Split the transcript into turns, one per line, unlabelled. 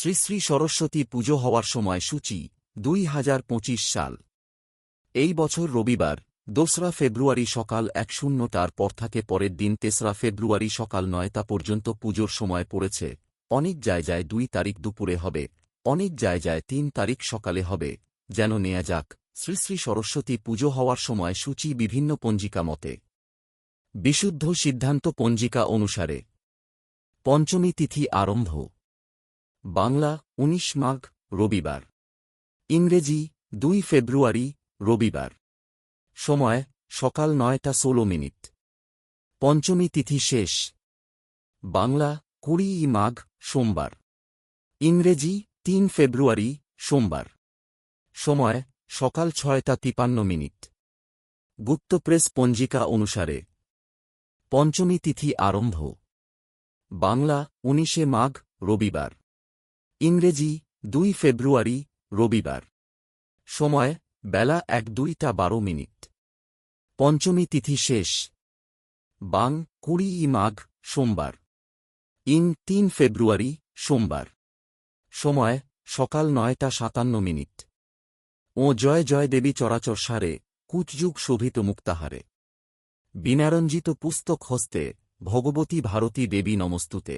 শ্রী শ্রী সরস্বতী পুজো হওয়ার সময় সূচি 2025 সাল। এই বছর রবিবার 2রা ফেব্রুয়ারি সকাল 10টার পর থেকে পরের দিন 3রা ফেব্রুয়ারি সকাল 9টা পর্যন্ত পুজোর সময় পড়েছে। অনেক জায়গায় 2 তারিখ দুপুরে হবে, অনেক জায়গায় 3 তারিখ সকালে হবে। যেন নেয়া যাক শ্রী শ্রী সরস্বতী পুজো হওয়ার সময় সূচি বিভিন্ন পঞ্জিকা মতে। বিশুদ্ধ সিদ্ধান্ত পঞ্জিকা অনুসারে পঞ্চমী তিথি আরম্ভ। বাংলা 19 মাঘ রবিবার, ইংরেজি 2 ফেব্রুয়ারি রবিবার। সময় সকাল 9টা 16 মিনিট। পঞ্চমী তিথি শেষ। বাংলা 20 মাঘ সোমবার, ইংরেজি 3 ফেব্রুয়ারি সোমবার। সময় সকাল 6টা 53 মিনিট। গুপ্তপ্রেস পঞ্জিকা অনুসারে পঞ্চমী তিথি আরম্ভ। বাংলা 19 মাঘ রবিবার, ইংরেজি 2 ফেব্রুয়ারি রবিবার। সময় বেলা 1-2টা 12 মিনিট। পঞ্চমী তিথি শেষ। বাং 20 মাঘ সোমবার, ইং 3 ফেব্রুয়ারি সোমবার। সময় সকাল 9টা 57 মিনিট। ও জয় জয় দেবী চরাচর সারে কুচযুগ শোভিত মুক্তাহারে। বীণারঞ্জিত পুস্তক হস্তে ভগবতী ভারতী দেবী নমস্তুতে।